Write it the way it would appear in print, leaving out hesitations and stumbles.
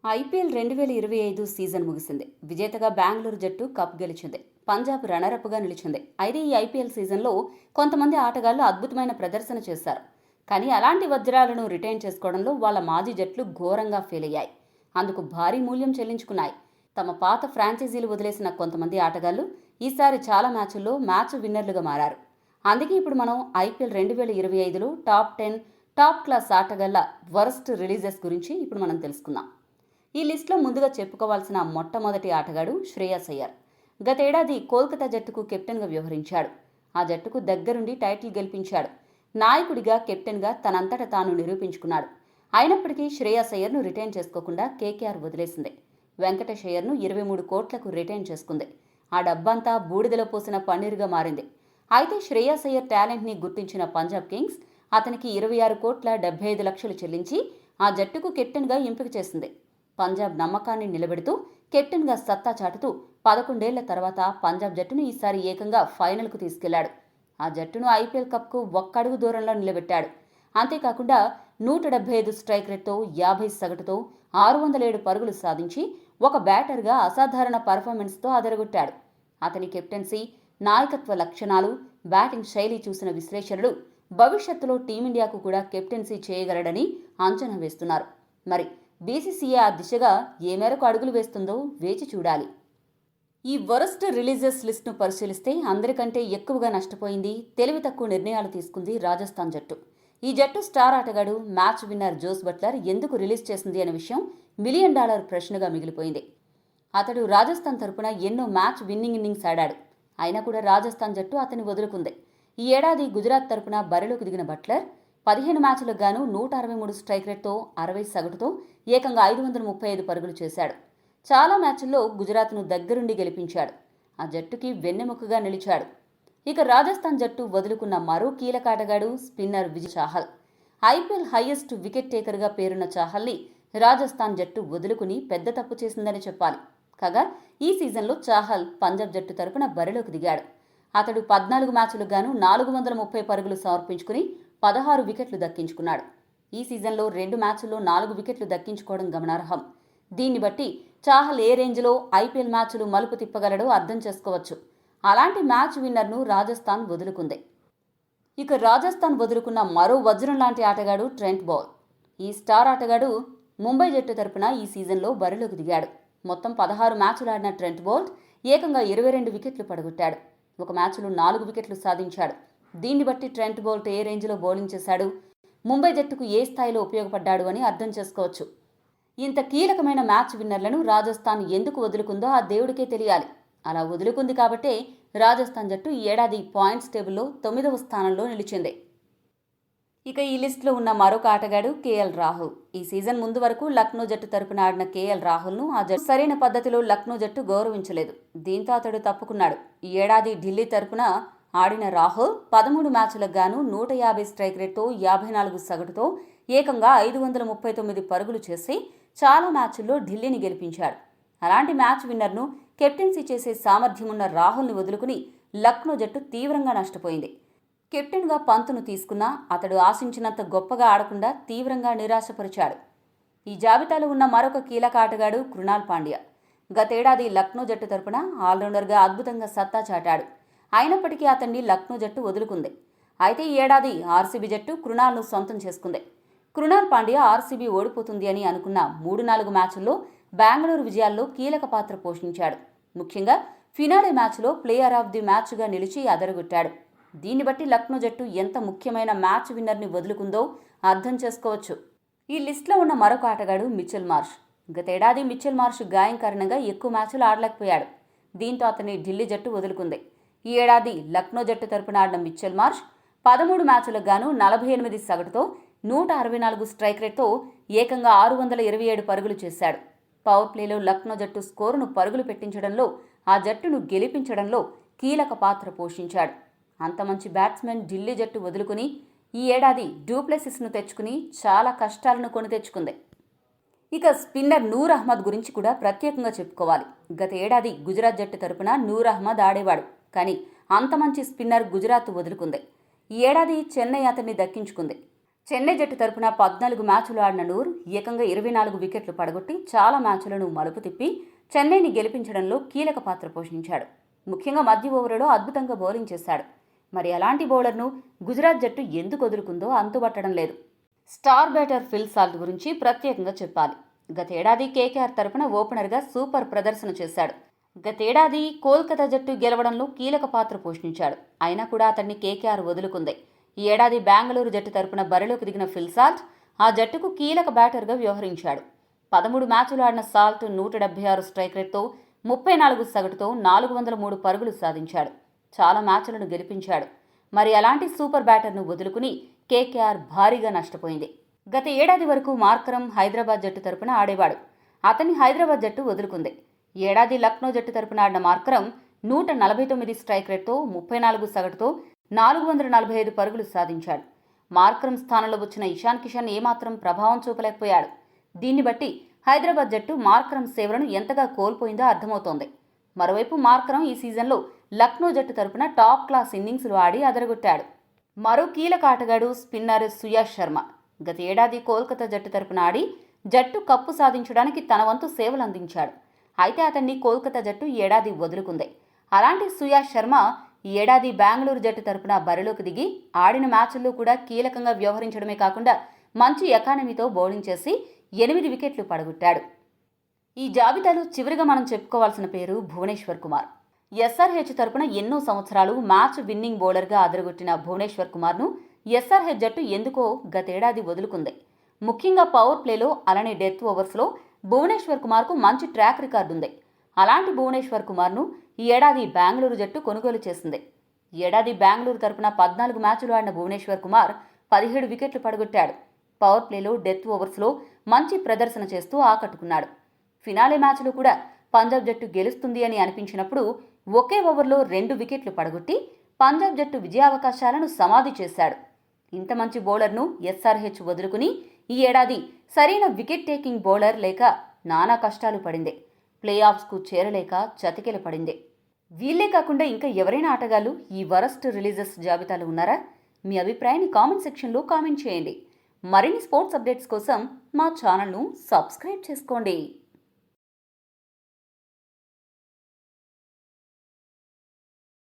IPL 2025 season ముగిసింది. విజేతగా బెంగళూరు జట్టు కప్ గెలిచింది. పంజాబ్ రన్నరప్గా నిలిచింది. అయితే ఈ ఐపీఎల్ సీజన్లో కొంతమంది ఆటగాళ్లు అద్భుతమైన ప్రదర్శన చేశారు. కానీ అలాంటి వజ్రాలను రిటైన్ చేసుకోవడంలో వాళ్ళ మాజీ జట్లు ఘోరంగా ఫెయిల్ అయ్యాయి. అందుకు భారీ మూల్యం చెల్లించుకున్నాయి. తమ పాత ఫ్రాంచైజీలు వదిలేసిన కొంతమంది ఆటగాళ్లు ఈసారి చాలా మ్యాచ్ విన్నర్లుగా మారారు. అందుకే ఇప్పుడు మనం ఐపీఎల్ 2025లో టాప్ 10 టాప్ క్లాస్ ఆటగాళ్ల వరస్ట్ రిలీజెస్ గురించి ఇప్పుడు మనం తెలుసుకుందాం. ఈ లిస్టులో ముందుగా చెప్పుకోవాల్సిన మొట్టమొదటి ఆటగాడు శ్రేయస్ అయ్యర్. గతేడాది కోల్కతా జట్టుకు కెప్టెన్గా వ్యవహరించాడు. ఆ జట్టుకు దగ్గరుండి టైటిల్ గెలిపించాడు. నాయకుడిగా, కెప్టెన్గా తనంతట తాను నిరూపించుకున్నాడు. అయినప్పటికీ శ్రేయస్ అయ్యర్ను రిటైన్ చేసుకోకుండా కేకేఆర్ వదిలేసింది. వెంకటేష్ అయ్యర్ను 23 కోట్లకు రిటైన్ చేసుకుంది. ఆ డబ్బంతా బూడిదలో పోసిన పన్నీరుగా మారింది. అయితే శ్రేయస్ అయ్యర్ టాలెంట్ని గుర్తించిన పంజాబ్ కింగ్స్ అతనికి 26 కోట్ల 75 లక్షలు చెల్లించి ఆ జట్టుకు కెప్టెన్గా ఎంపిక చేసింది. పంజాబ్ నమ్మకాన్ని నిలబెడుతూ కెప్టెన్గా సత్తా చాటుతూ 11 ఏళ్ల తర్వాత పంజాబ్ జట్టును ఈసారి ఏకంగా ఫైనల్కు తీసుకెళ్లాడు. ఆ జట్టును ఐపీఎల్ కప్కు ఒక్కడుగు దూరంలో నిలబెట్టాడు. అంతేకాకుండా 175 స్ట్రైక్ రేట్తో 50 సగటుతో 607 పరుగులు సాధించి ఒక బ్యాటర్గా అసాధారణ పర్ఫార్మెన్స్తో అదరగొట్టాడు. అతని కెప్టెన్సీ, నాయకత్వ లక్షణాలు, బ్యాటింగ్ శైలి చూసిన విశ్లేషకులు భవిష్యత్తులో టీమిండియాకు కూడా కెప్టెన్సీ చేయగలడని అంచనా వేస్తున్నారు. మరి బీసీసీఐ ఆ దిశగా ఏ మేరకు అడుగులు వేస్తుందో వేచి చూడాలి. ఈ వరస్ట్ రిలీజెస్ లిస్ట్ను పరిశీలిస్తే అందరికంటే ఎక్కువగా నష్టపోయింది, తెలివి తక్కువ నిర్ణయాలు తీసుకుంది రాజస్థాన్ జట్టు. ఈ జట్టు స్టార్ ఆటగాడు, మ్యాచ్ విన్నర్ జోస్ బట్లర్ ఎందుకు రిలీజ్ చేసింది అనే విషయం $1 మిలియన్ ప్రశ్నగా మిగిలిపోయింది. అతడు రాజస్థాన్ తరపున ఎన్నో మ్యాచ్ విన్నింగ్ ఇన్నింగ్స్ ఆడాడు. అయినా కూడా రాజస్థాన్ జట్టు అతన్ని వదులుకుంది. ఈ ఏడాది గుజరాత్ తరపున బరిలోకి దిగిన బట్లర్ 15 మ్యాచ్లకు గాను 163 స్ట్రైక్ రేట్తో 60 సగటుతో ఏకంగా 535 పరుగులు చేశాడు. చాలా మ్యాచ్ల్లో గుజరాత్ను దగ్గరుండి గెలిపించాడు. ఆ జట్టుకి వెన్నెముకగా నిలిచాడు. ఇక రాజస్థాన్ జట్టు వదులుకున్న మరో కీలక ఆటగాడు spinner Vijay Chahal. IPL highest wicket టేకర్గా పేరున్న చాహల్ని రాజస్థాన్ జట్టు వదులుకుని పెద్ద తప్పు చేసిందని చెప్పాలి. కాగా ఈ సీజన్లో చాహల్ పంజాబ్ జట్టు తరపున బరిలోకి దిగాడు. అతడు 14 మ్యాచ్లకు గాను 430 పరుగులు సమర్పించుకుని 16 వికెట్లు దక్కించుకున్నాడు. ఈ సీజన్లో 2 మ్యాచ్ల్లో 4 వికెట్లు దక్కించుకోవడం గమనార్హం. దీన్ని బట్టి చాహల్ ఏ రేంజ్లో ఐపీఎల్ మ్యాచ్లు మలుపు తిప్పగలడో అర్థం చేసుకోవచ్చు. అలాంటి మ్యాచ్ విన్నర్ను రాజస్థాన్ వదులుకుంది. ఇక రాజస్థాన్ వదులుకున్న మరో వజ్రం లాంటి ఆటగాడు ట్రెంట్ బౌల్ట్. ఈ స్టార్ ఆటగాడు ముంబై జట్టు తరపున ఈ సీజన్లో బరిలోకి దిగాడు. మొత్తం 16 మ్యాచ్లు ఆడిన ట్రెంట్ బౌల్ట్ ఏకంగా 22 వికెట్లు పడగొట్టాడు. ఒక మ్యాచ్లో 4 వికెట్లు సాధించాడు. దీన్ని బట్టి ట్రెంట్ బౌల్ట్ ఏ రేంజ్లో బౌలింగ్ చేశాడు, ముంబై జట్టుకు ఏ స్థాయిలో ఉపయోగపడ్డాడు అని అర్థం చేసుకోవచ్చు. ఇంత కీలకమైన మ్యాచ్ విన్నర్లను రాజస్థాన్ ఎందుకు వదులుకుందో ఆ దేవుడికే తెలియాలి. అలా వదులుకుంది కాబట్టే రాజస్థాన్ జట్టు ఈ ఏడాది పాయింట్స్ టేబుల్లో 9వ స్థానంలో నిలిచింది. ఇక ఈ లిస్టులో ఉన్న మరొక ఆటగాడు కేఎల్ రాహుల్. ఈ సీజన్ ముందు వరకు లక్నో జట్టు తరపున ఆడిన కేఎల్ రాహుల్ను ఆ జట్టు సరైన పద్ధతిలో లక్నో జట్టు గౌరవించలేదు. దీంతో అతడు తప్పుకున్నాడు. ఈ ఏడాది ఢిల్లీ తరపున ఆడిన రాహుల్ 13 మ్యాచ్లకు గాను 150 స్ట్రైక్ రేట్తో 54 సగటుతో ఏకంగా 539 పరుగులు చేసి చాలా మ్యాచ్ల్లో ఢిల్లీని గెలిపించాడు. అలాంటి మ్యాచ్ విన్నర్ను కెప్టెన్సీ చేసే సామర్థ్యం ఉన్న రాహుల్ని వదులుకుని లక్నో జట్టు తీవ్రంగా నష్టపోయింది. కెప్టెన్గా పంతును తీసుకున్నా అతడు ఆశించినంత గొప్పగా ఆడకుండా తీవ్రంగా నిరాశపరిచాడు. ఈ జాబితాలో ఉన్న మరొక కీలక ఆటగాడు కృణాల్ పాండ్యా. గతేడాది లక్నో జట్టు తరపున ఆల్రౌండర్గా అద్భుతంగా సత్తా చాటాడు. అయినప్పటికీ అతన్ని లక్నో జట్టు వదులుకుంది. అయితే ఈ ఏడాది ఆర్సీబీ జట్టు కృణాల్ను సొంతం చేసుకుంది. కృణాల్ పాండ్యా ఆర్సీబీ ఓడిపోతుంది అని అనుకున్న 3-4 మ్యాచ్ల్లో బెంగళూరు విజయాల్లో కీలక పాత్ర పోషించాడు. ముఖ్యంగా ఫినాలే మ్యాచ్లో ప్లేయర్ ఆఫ్ ది మ్యాచ్గా నిలిచి అదరగొట్టాడు. దీన్ని బట్టి లక్నో జట్టు ఎంత ముఖ్యమైన మ్యాచ్ విన్నర్ని వదులుకుందో అర్థం చేసుకోవచ్చు. ఈ లిస్టులో ఉన్న మరొక ఆటగాడు మిచెల్ మార్ష్. గతేడాది మిచెల్ మార్ష్ గాయం కారణంగా ఎక్కువ మ్యాచ్లు ఆడలేకపోయాడు. దీంతో అతన్ని ఢిల్లీ జట్టు వదులుకుంది. ఈ ఏడాది లక్నో జట్టు తరపున ఆడిన మిచెల్ మార్ష్ 13 మ్యాచ్లకు గాను 48 సగటుతో 164 స్ట్రైక్ రేట్తో ఏకంగా 627 పరుగులు చేశాడు. పవర్ ప్లేలో లక్నో జట్టు స్కోరును పరుగులు పెట్టించడంలో, ఆ జట్టును గెలిపించడంలో కీలక పాత్ర పోషించాడు. అంత మంచి బ్యాట్స్మెన్ ఢిల్లీ జట్టు వదులుకుని ఈ ఏడాది డూప్లెసిస్ను తెచ్చుకుని చాలా కష్టాలను కొని తెచ్చుకుంది. ఇక స్పిన్నర్ నూర్ అహ్మద్ గురించి కూడా ప్రత్యేకంగా చెప్పుకోవాలి. గత ఏడాది గుజరాత్ జట్టు తరపున నూర్ అహ్మద్ ఆడేవాడు. కానీ అంత మంచి స్పిన్నర్ గుజరాత్ వదులుకుంది. ఈ ఏడాది చెన్నై అతన్ని దక్కించుకుంది. చెన్నై జట్టు తరపున 14 మ్యాచ్లు ఆడిన నూర్ ఏకంగా 24 వికెట్లు పడగొట్టి చాలా మ్యాచ్లను మలుపు తిప్పి చెన్నైని గెలిపించడంలో కీలక పాత్ర పోషించాడు. ముఖ్యంగా మధ్య ఓవర్లలో అద్భుతంగా బౌలింగ్ చేశాడు. మరి అలాంటి బౌలర్ను గుజరాత్ జట్టు ఎందుకు వదులుకుందో అంతుబట్టడం లేదు. స్టార్ బ్యాటర్ ఫిల్ సాల్ట్ గురించి ప్రత్యేకంగా చెప్పాలి. గతేడాది కేకేఆర్ తరపున ఓపెనర్గా సూపర్ ప్రదర్శన చేశాడు. గతేడాది కోల్కతా జట్టు గెలవడంలో కీలక పాత్ర పోషించాడు. అయినా కూడా అతన్ని కేకేఆర్ వదులుకుంది. ఈ ఏడాది బెంగళూరు జట్టు తరపున బరిలోకి దిగిన ఫిల్ సాల్ట్ ఆ జట్టుకు కీలక బ్యాటర్గా వ్యవహరించాడు. 13 మ్యాచ్లు ఆడిన సాల్ట్ 176 స్ట్రైక్ రేట్తో 34 సగటుతో 403 పరుగులు సాధించాడు. చాలా మ్యాచ్లను గెలిపించాడు. మరి అలాంటి సూపర్ బ్యాటర్ను వదులుకుని కేకేఆర్ భారీగా నష్టపోయింది. గత ఏడాది వరకు మార్కరం హైదరాబాద్ జట్టు తరపున ఆడేవాడు. అతన్ని హైదరాబాద్ జట్టు వదులుకుంది. ఏడాది లక్నో జట్టు తరపున ఆడిన మార్కరం 149 స్ట్రైక్ రేట్తో 34 సగటుతో 445 పరుగులు సాధించాడు. మార్కరం స్థానంలో వచ్చిన ఇషాన్ కిషన్ ఏమాత్రం ప్రభావం చూపలేకపోయాడు. దీన్ని బట్టి హైదరాబాద్ జట్టు మార్కరం సేవలను ఎంతగా కోల్పోయిందో అర్థమవుతోంది. మరోవైపు మార్కరం ఈ సీజన్లో లక్నో జట్టు తరపున టాప్ క్లాస్ ఇన్నింగ్స్లు ఆడి అదరగొట్టాడు. మరో కీలక ఆటగాడు స్పిన్నర్ సుయాష్ శర్మ. గత ఏడాది కోల్కతా జట్టు తరపున ఆడి జట్టు కప్పు సాధించడానికి తన వంతు సేవలు అందించాడు. అయితే అతన్ని కోల్కతా జట్టు ఈ ఏడాది వదులుకుంది. అలాంటి సుయాష్ శర్మ ఈ ఏడాది బెంగళూరు జట్టు తరపున బరిలోకి దిగి ఆడిన మ్యాచ్ల్లో కూడా కీలకంగా వ్యవహరించడమే కాకుండా మంచి ఎకానమీతో బౌలింగ్ చేసి 8 వికెట్లు పడగొట్టాడు. ఈ జాబితాలో చివరిగా మనం చెప్పుకోవాల్సిన పేరు భువనేశ్వర్ కుమార్. ఎస్ఆర్హెచ్ తరపున ఎన్నో సంవత్సరాలు మ్యాచ్ విన్నింగ్ బౌలర్గా అదరగొట్టిన భువనేశ్వర్ కుమార్ను ఎస్ఆర్హెచ్ జట్టు ఎందుకో గతేడాది వదులుకుంది. ముఖ్యంగా పవర్ ప్లేలో అలానే డెత్ ఓవర్స్లో భువనేశ్వర్ కుమార్కు మంచి ట్రాక్ రికార్డు ఉంది. అలాంటి భువనేశ్వర్ కుమార్ను ఈ ఏడాది బెంగళూరు జట్టు కొనుగోలు చేసింది. ఈ ఏడాది బెంగళూరు తరపున 14 మ్యాచ్లు ఆడిన భువనేశ్వర్ కుమార్ 17 వికెట్లు పడగొట్టాడు. పవర్ ప్లేలో డెత్ ఓవర్స్లో మంచి ప్రదర్శన చేస్తూ ఆకట్టుకున్నాడు. ఫినాలే మ్యాచ్లో కూడా పంజాబ్ జట్టు గెలుస్తుంది అని అనిపించినప్పుడు ఒకే ఓవర్లో 2 వికెట్లు పడగొట్టి పంజాబ్ జట్టు విజయావకాశాలను సమాధి చేశాడు. ఇంత మంచి బౌలర్ను ఎస్ఆర్హెచ్ వదులుకుని ఈ ఏడాది సరైన వికెట్ టేకింగ్ బౌలర్ లేక నానా కష్టాలు పడింది. ప్లే ఆఫ్స్కు చేరలేక చతికిల పడింది. వీళ్ళే కాకుండా ఇంకా ఎవరైనా ఆటగాళ్లు ఈ వరస్ట్ రిలీజెస్ జాబితాలో ఉన్నారా? మీ అభిప్రాయాన్ని కామెంట్ సెక్షన్లో కామెంట్ చేయండి. మరిన్ని స్పోర్ట్స్ అప్డేట్స్ కోసం మా ఛానల్ను సబ్స్క్రైబ్ చేసుకోండి.